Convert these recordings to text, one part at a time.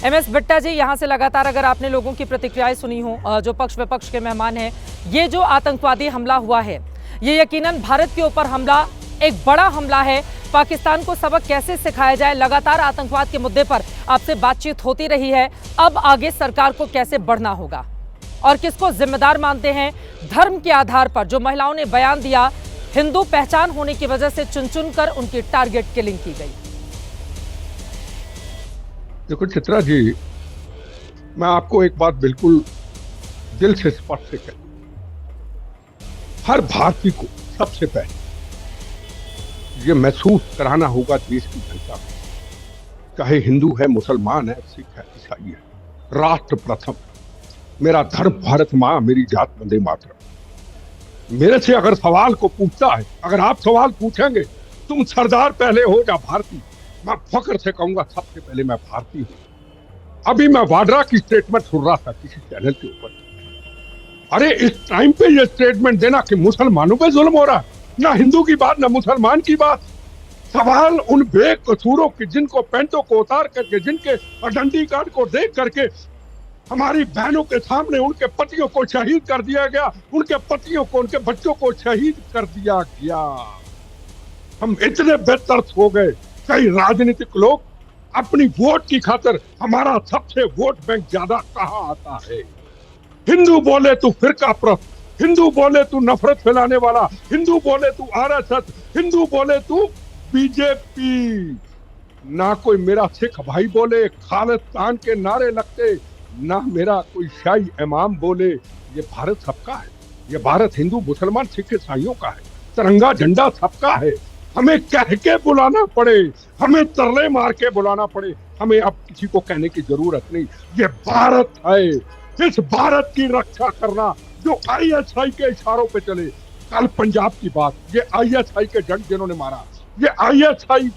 MS Bitta जी, यहाँ से लगातार अगर आपने लोगों की प्रतिक्रियाएं सुनी हो, जो पक्ष विपक्ष के मेहमान हैं, ये जो आतंकवादी हमला हुआ है, ये यकीनन भारत के ऊपर हमला एक बड़ा हमला है। पाकिस्तान को सबक कैसे सिखाया जाए, लगातार आतंकवाद के मुद्दे पर आपसे बातचीत होती रही है। अब आगे सरकार को कैसे बढ़ना होगा और किसको जिम्मेदार मानते हैं? धर्म के आधार पर जो महिलाओं ने बयान दिया, हिंदू पहचान होने की वजह से चुन चुन कर उनकी टारगेट किलिंग की गई। देखो चित्रा जी, मैं आपको एक बात बिल्कुल दिल से स्पष्ट से कहूं, हर भारतीय को सबसे पहले ये महसूस कराना होगा देश की जनता को, चाहे हिंदू है, मुसलमान है, सिख है, ईसाई है, राष्ट्र प्रथम, मेरा धर्म भारत मां, मेरी जात वंदे मातरम। मेरे से अगर सवाल को पूछता है, अगर आप सवाल पूछेंगे तुम सरदार पहले हो या भारतीय, मैं फख्र से कहूंगा सबसे पहले मैं भारतीय हूं। अभी मैं वाड्रा की स्टेटमेंट सुन रहा था किसी चैनल के ऊपर। अरे इस टाइम पे ये स्टेटमेंट देना कि मुसलमानों पे जुल्म हो रहा है, ना हिंदू की बात ना मुसलमान की बात। सवाल उन बेकसूरों की जिनको पैंटों को उतार करके, जिनके आइडेंटिटी कार्ड को देख करके हमारी बहनों के सामने उनके पतियों को शहीद कर दिया गया, उनके पतियों को, उनके बच्चों को शहीद कर दिया गया। हम इतने बेतरस हो गए, कई राजनीतिक लोग अपनी वोट की खातिर, हमारा सबसे वोट बैंक ज्यादा कहाँ आता है। हिंदू बोले तू फिरका प्रस्त, हिंदू बोले तू नफरत फैलाने वाला, हिंदू बोले तू RSS, हिंदू बोले तू BJP। ना कोई मेरा सिख भाई बोले खालिस्तान के नारे लगते, ना मेरा कोई शाही इमाम बोले। ये भारत सबका है, ये भारत हिंदू मुसलमान सिख ईसाइयों का है, तिरंगा झंडा सबका है। हमें कह के बुलाना पड़े, हमें तरले मार के बुलाना पड़े, हमें अब किसी को कहने की जरूरत नहीं। ये भारत है, इस भारत की रक्षा करना जो ISI के इशारों पे चले। कल पंजाब की बात, ये ISI के जंग जिन्होंने मारा, ये ISI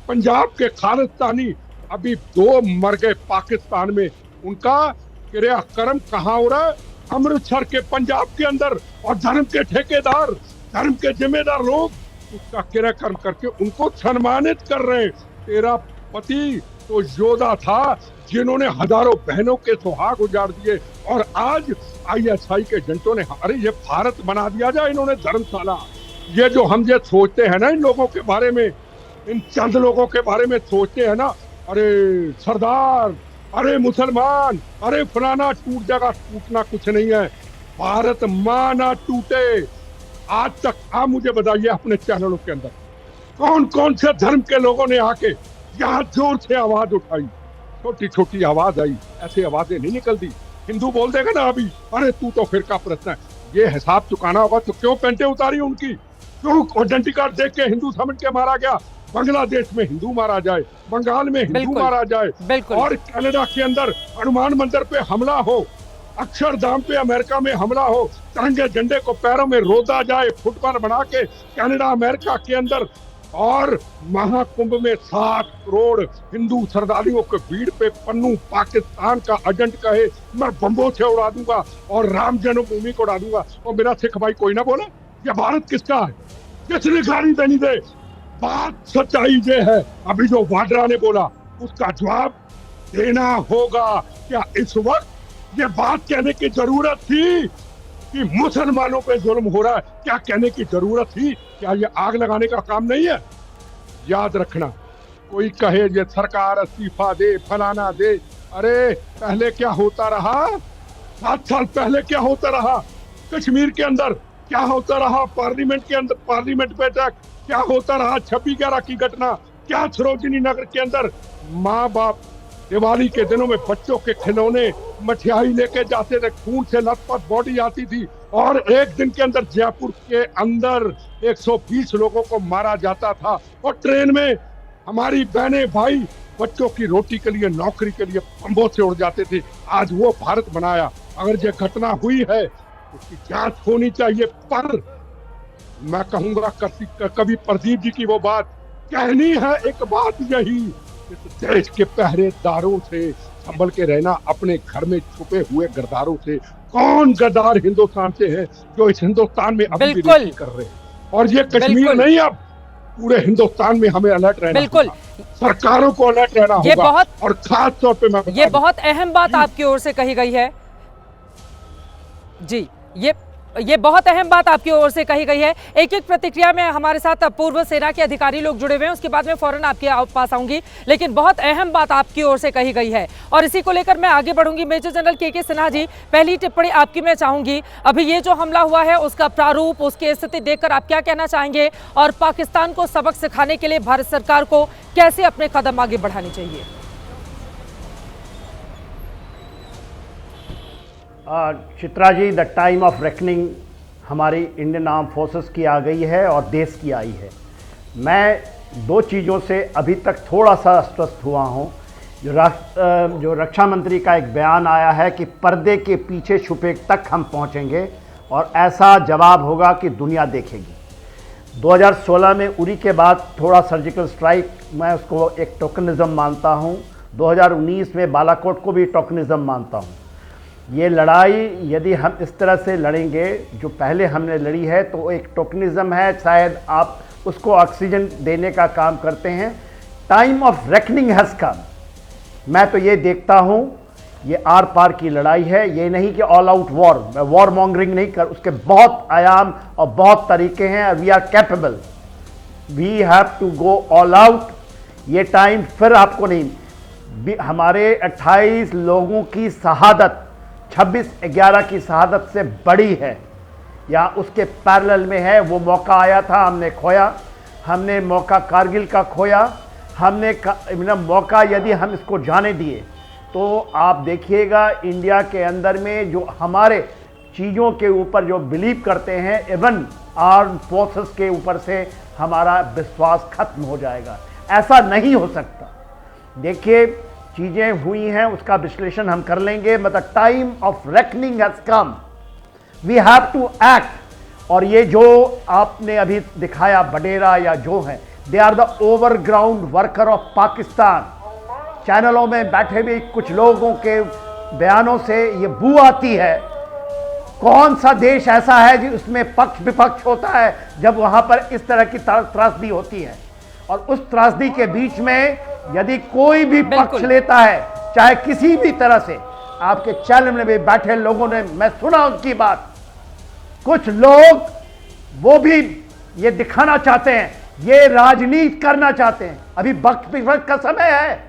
पंजाब के खालिस्तानी अभी 2 मर गए पाकिस्तान में। उनका क्रियाक्रम कहाँ हो रहा है? अमृतसर के पंजाब के अंदर। और धर्म के ठेकेदार, धर्म के जिम्मेदार लोग उसका क्रियाक्रम करके उनको सम्मानित कर रहे। तेरा पति तो योद्धा था जिन्होंने हजारों बहनों के सुहाग उजाड़ दिए, और आज ISI के एजेंटों ने, अरे ये भारत बना दिया जाए इन्होंने धर्मशाला। ये जो हम ये सोचते हैं ना इन लोगों के बारे में, इन चंद लोगों के बारे में सोचते हैं ना, अरे सरदार, अरे मुसलमान, अरे फलाना टूट जाएगा, टूटना कुछ नहीं है। भारत मां ना टूटे। आज तक आप मुझे बताइए अपने चैनलों के अंदर कौन कौन से धर्म के लोगों ने आके यहाँ जोर से आवाज उठाई? छोटी छोटी आवाज आई, ऐसी आवाजें नहीं निकलती। हिंदू बोल देगा ना अभी, अरे तू तो फिरका प्रश्न है। ये हिसाब चुकाना होगा तो क्यों पेंटे उतारी उनकी, क्यों आइडेंटिटी कार्ड देख के हिंदू समझ के मारा गया? बांग्लादेश में हिंदू मारा जाए, बंगाल में हिंदू मारा जाए, और कनाडा के अंदर हनुमान मंदिर पे हमला हो, अक्षरधाम पे अमेरिका में हमला हो, तिरंगे झंडे को पैरों में रोदा जाए, फुटबॉल बना के कनाडा अमेरिका के अंदर, और महाकुंभ में 7 करोड़ हिंदू श्रद्धालुओं के भीड़ पे पन्नू पाकिस्तान का एजेंट कहे मैं बम्बों से उड़ा दूंगा और राम जन्मभूमि को उड़ा दूंगा, और मेरा सिख भाई कोई ना बोले। ये भारत किसका है? किसने गाली देनी दे? बात सच्चाई ये है, अभी जो वाड्रा ने बोला उसका जवाब देना होगा। क्या इस वक्त ये बात कहने की जरूरत थी कि मुसलमानों पे जुल्म हो रहा है? क्या कहने की जरूरत थी? क्या ये आग लगाने का काम नहीं है? याद रखना, कोई कहे ये सरकार इस्तीफा दे, फलाना दे, अरे पहले क्या होता रहा? 7 साल पहले क्या होता रहा? कश्मीर के अंदर क्या होता रहा? पार्लियामेंट के अंदर पार्लियामेंट बैठक क्या होता रहा? 26/11 की घटना क्या? सरोजिनी नगर के अंदर माँ बाप दिवाली के दिनों में बच्चों के खिलौने मिठाई लेके जाते थे, खून से लथपथ बॉडी आती थी, और एक दिन के अंदर जयपुर के अंदर 120 लोगों को मारा जाता था, और ट्रेन में हमारी बहनें भाई बच्चों की रोटी के लिए, नौकरी के लिए बम्बों से उड़ जाते थे। आज वो भारत बनाया। अगर ये घटना हुई है उसकी जांच होनी चाहिए, पर मैं कहूंगा कभी प्रदीप जी की वो बात कहनी है। एक बात यही, इस देश के पहरेदारों से संभल के रहना, अपने घर में छुपे हुए गद्दारों से। कौन गद्दार हिंदुस्तान से है जो इस हिंदुस्तान में अभी भी कर रहे हैं? और ये कश्मीर नहीं, अब पूरे हिंदुस्तान में हमें अलर्ट रहना बिल्कुल। सरकारों को अलर्ट रहना ये होगा। बहुत- और खास तौर पे मैं बता ये दूं, बहुत अहम बात आपकी ओर से कही गई है जी। ये बहुत अहम बात आपकी ओर से कही गई है। एक एक प्रतिक्रिया में हमारे साथ पूर्व सेना के अधिकारी लोग जुड़े हुए हैं, उसके बाद में फौरन आपके पास आऊंगी, लेकिन बहुत अहम बात आपकी ओर से कही गई है और इसी को लेकर मैं आगे बढ़ूंगी। मेजर जनरल के सिन्हा जी, पहली टिप्पणी आपकी मैं चाहूंगी। अभी ये जो हमला हुआ है उसका प्रारूप, उसकी स्थिति देखकर आप क्या कहना चाहेंगे और पाकिस्तान को सबक सिखाने के लिए भारत सरकार को कैसे अपने कदम आगे बढ़ाने चाहिए? Chitra ji, the time of reckoning हमारी इंडियन आर्म फोर्सेस की आ गई है और देश की आई है। मैं दो चीज़ों से अभी तक थोड़ा सा अस्वस्थ हुआ हूँ। जो रक्षा मंत्री का एक बयान आया है कि पर्दे के पीछे छुपे तक हम पहुँचेंगे और ऐसा जवाब होगा कि दुनिया देखेगी। 2016 में उरी के बाद थोड़ा सर्जिकल स्ट्राइक, मैं उसको एक टोकनिज़म मानता हूँ। 2019 में बालाकोट को भी टोकनिज़म मानता हूँ। ये लड़ाई यदि हम इस तरह से लड़ेंगे जो पहले हमने लड़ी है तो एक टोकनिज़म है, शायद आप उसको ऑक्सीजन देने का काम करते हैं। Time of reckoning has come. मैं तो ये देखता हूँ ये आर पार की लड़ाई है, ये नहीं कि ऑल आउट वॉर। मैं वॉर मॉन्गरिंग नहीं कर, उसके बहुत आयाम और बहुत तरीके हैं। We are capable, we have to go all out. ये टाइम फिर आपको नहीं, हमारे 28 लोगों की शहादत 26/11 की शहादत से बड़ी है या उसके पैरेलल में है। वो मौका आया था, हमने खोया। हमने मौका कारगिल का खोया। हमने मौका यदि हम इसको जाने दिए तो आप देखिएगा इंडिया के अंदर में जो हमारे चीज़ों के ऊपर जो बिलीव करते हैं, इवन आर्म फोर्सेस के ऊपर से हमारा विश्वास खत्म हो जाएगा। ऐसा नहीं हो सकता। देखिए, चीज़ें हुई हैं, उसका विश्लेषण हम कर लेंगे। मतलब time of reckoning has come, we have to act. और ये जो आपने अभी दिखाया बडेरा या जो है, they are the overground worker of Pakistan. चैनलों में बैठे हुए कुछ लोगों के बयानों से ये बू आती है। कौन सा देश ऐसा है जिसमें पक्ष विपक्ष होता है जब वहां पर इस तरह की त्रासदी होती है? और उस त्रासदी के बीच में यदि कोई भी पक्ष लेता है, चाहे किसी भी तरह से, आपके चैनल में भी बैठे लोगों ने, मैं सुना उनकी बात, कुछ लोग वो भी ये दिखाना चाहते हैं, ये राजनीति करना चाहते हैं। अभी वक्त विपक्ष का समय है,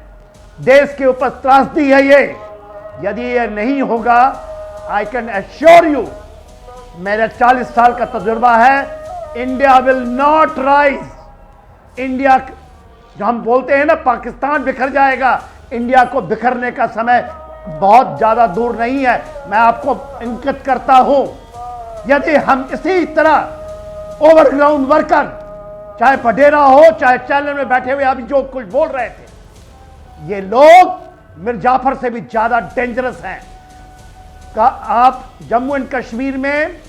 देश के ऊपर त्रासदी है ये। यदि ये नहीं होगा, आई कैन एश्योर यू, मेरा 40 साल का तजुर्बा है, India will not rise. India, जो हम बोलते हैं ना पाकिस्तान बिखर जाएगा, इंडिया को बिखरने का समय बहुत ज़्यादा दूर नहीं है। मैं आपको इंगित करता हूं, यदि हम इसी तरह ओवरग्राउंड वर्कर, चाहे बडेरा हो, चाहे चैनल में बैठे हुए अभी जो कुछ बोल रहे थे, ये लोग मिर्जा जाफर से भी ज़्यादा डेंजरस हैं। का आप जम्मू एंड कश्मीर में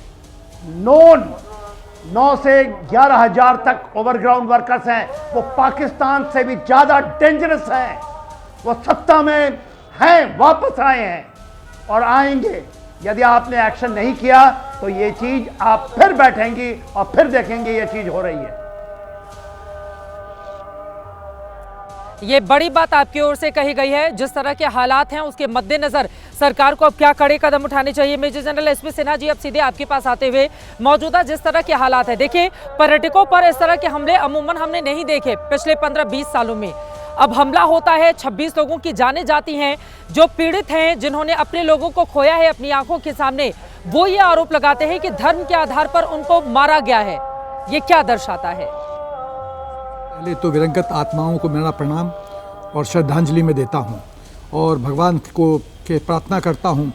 9 से 11,000 तक ओवरग्राउंड वर्कर्स हैं। वो पाकिस्तान से भी ज़्यादा डेंजरस हैं। वो सत्ता में हैं, वापस आए हैं और आएंगे। यदि आपने एक्शन नहीं किया तो ये चीज़ आप फिर बैठेंगी और फिर देखेंगे ये चीज़ हो रही है। ये बड़ी बात आपकी ओर से कही गई है। जिस तरह के हालात हैं उसके मद्देनजर सरकार को अब क्या कड़े कदम उठाने चाहिए। Major general SP Sinha ji, अब सीधे आपके पास आते हुए, मौजूदा जिस तरह के हालात है, देखिए पर्यटकों पर इस तरह के हमले अमूमन हमने नहीं देखे पिछले 15-20 सालों में। अब हमला होता है, 26 लोगों की जानें जाती हैं। जो पीड़ित हैं, जिन्होंने अपने लोगों को खोया है अपनी आंखों के सामने, वो ये आरोप लगाते हैं कि धर्म के आधार पर उनको मारा गया है। ये क्या दर्शाता है? पहले तो दिवंगत आत्माओं को मेरा प्रणाम और श्रद्धांजलि में देता हूं और भगवान को के प्रार्थना करता हूं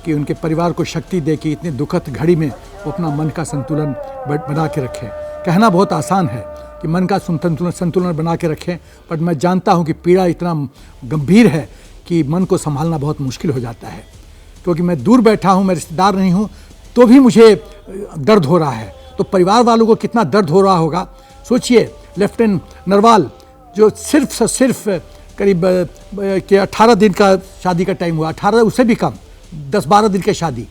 कि उनके परिवार को शक्ति दे कि इतनी दुखद घड़ी में वो अपना मन का संतुलन बना के रखें। कहना बहुत आसान है कि मन का संतुलन बना के रखें, पर मैं जानता हूं कि पीड़ा इतना गंभीर है कि मन को संभालना बहुत मुश्किल हो जाता है। क्योंकि मैं दूर बैठा हूं, मैं रिश्तेदार नहीं हूं, तो भी मुझे दर्द हो रहा है। तो परिवार वालों को कितना दर्द हो रहा होगा सोचिए। लेफ्टिनेंट नरवाल, जो सिर्फ करीब 18 दिन का शादी का टाइम हुआ, 18 उससे भी कम, 10-12 दिन की शादी,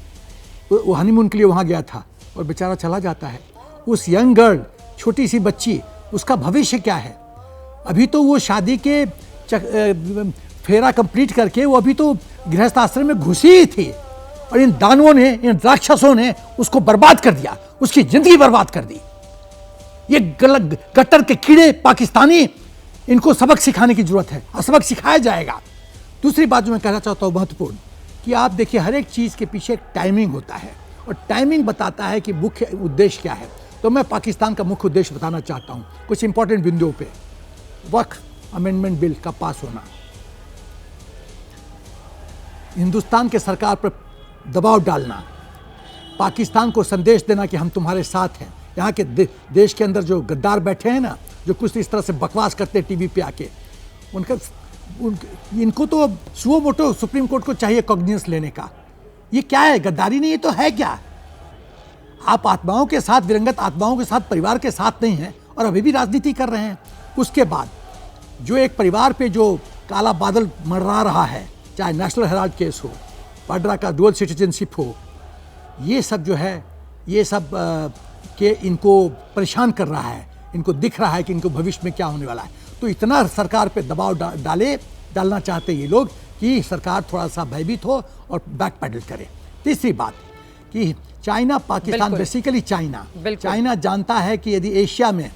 वो हनीमून के लिए वहाँ गया था और बेचारा चला जाता है। उस यंग गर्ल, छोटी सी बच्ची, उसका भविष्य क्या है? अभी तो वो शादी के फेरा कंप्लीट करके वो अभी तो गृहस्थ आश्रम में घुसी ही थी, और इन दानवों ने, इन राक्षसों ने उसको बर्बाद कर दिया, उसकी जिंदगी बर्बाद कर दी। ये गट्टर के कीड़े पाकिस्तानी, इनको सबक सिखाने की जरूरत है और सबक सिखाया जाएगा। दूसरी बात जो मैं कहना चाहता हूँ महत्वपूर्ण, कि आप देखिए हर एक चीज़ के पीछे एक टाइमिंग होता है, और टाइमिंग बताता है कि मुख्य उद्देश्य क्या है। तो मैं पाकिस्तान का मुख्य उद्देश्य बताना चाहता हूँ कुछ इंपॉर्टेंट बिंदुओं पे। वक्फ अमेंडमेंट बिल का पास होना, हिंदुस्तान के सरकार पर दबाव डालना, पाकिस्तान को संदेश देना कि हम तुम्हारे साथ हैं। यहाँ के देश के अंदर जो गद्दार बैठे हैं ना, जो कुछ इस तरह से बकवास करते हैं टीवी पे आके, इनको तो सुओ मोटो सुप्रीम कोर्ट को चाहिए कॉग्निजेंस लेने का। ये क्या है, गद्दारी नहीं, ये तो है क्या? आप आत्माओं के साथ, दिवंगत आत्माओं के साथ, परिवार के साथ नहीं हैं और अभी भी राजनीति कर रहे हैं। उसके बाद जो एक परिवार पे जो काला बादल मंडरा रहा है, चाहे नेशनल हेराल्ड केस हो, वाड्रा का डुअल सिटीजनशिप हो, ये सब जो है, ये सब के इनको परेशान कर रहा है। इनको दिख रहा है कि इनको भविष्य में क्या होने वाला है। तो इतना सरकार पे दबाव डालना चाहते ये लोग कि सरकार थोड़ा सा भयभीत हो और बैक पैडल करे। तीसरी बात कि चाइना पाकिस्तान, बेसिकली चाइना जानता है कि यदि एशिया में,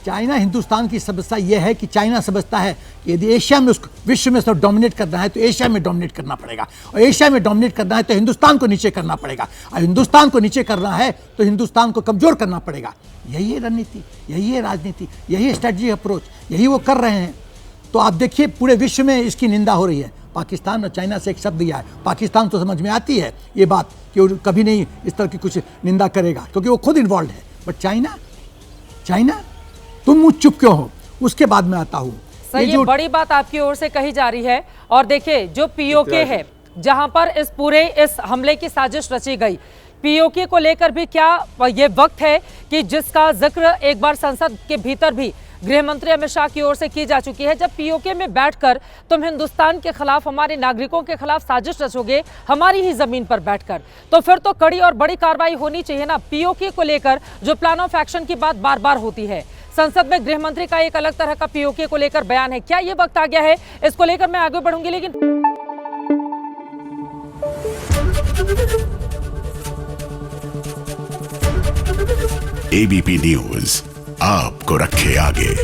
चाइना हिंदुस्तान की समस्या यह है कि चाइना समझता है कि यदि एशिया में, उसको विश्व में सब डोमिनेट करना है तो एशिया में डोमिनेट करना पड़ेगा, और एशिया में डोमिनेट करना है तो हिंदुस्तान को नीचे करना पड़ेगा, और हिंदुस्तान को नीचे करना है तो हिंदुस्तान को कमज़ोर करना पड़ेगा। यही है रणनीति, यही है राजनीति, यही है स्ट्रेटजी अप्रोच, यही वो कर रहे हैं। तो आप देखिए पूरे विश्व में इसकी निंदा हो रही है। पाकिस्तान और चाइना से एक शब्द दिया है, पाकिस्तान तो समझ में आती है ये बात कि वो कभी नहीं इस तरह की कुछ निंदा करेगा क्योंकि वो खुद इन्वॉल्व है, बट चाइना तुम मुझ चुप क्यों हो? उसके बाद में आता हूँ। सर, ये बड़ी बात आपकी ओर से कही जा रही है। और देखिए जो पीओके है, जहां पर इस हमले की साजिश रची गई, पीओके को लेकर भी क्या ये वक्त है कि जिसका जिक्र एक बार संसद के भीतर भी गृह मंत्री अमित शाह की ओर से की जा चुकी है, जब पीओके में बैठकर तुम हिंदुस्तान के खिलाफ, हमारे नागरिकों के खिलाफ साजिश रचोगे हमारी ही जमीन पर बैठकर, तो फिर तो कड़ी और बड़ी कार्रवाई होनी चाहिए ना। पीओके को लेकर जो प्लान ऑफ एक्शन की बात बार बार होती है, संसद में गृह मंत्री का एक अलग तरह का पीओके को लेकर बयान है, क्या ये वक्त आ गया है? इसको लेकर मैं आगे बढ़ूंगी, लेकिन एबीपी न्यूज आपको रखे आगे।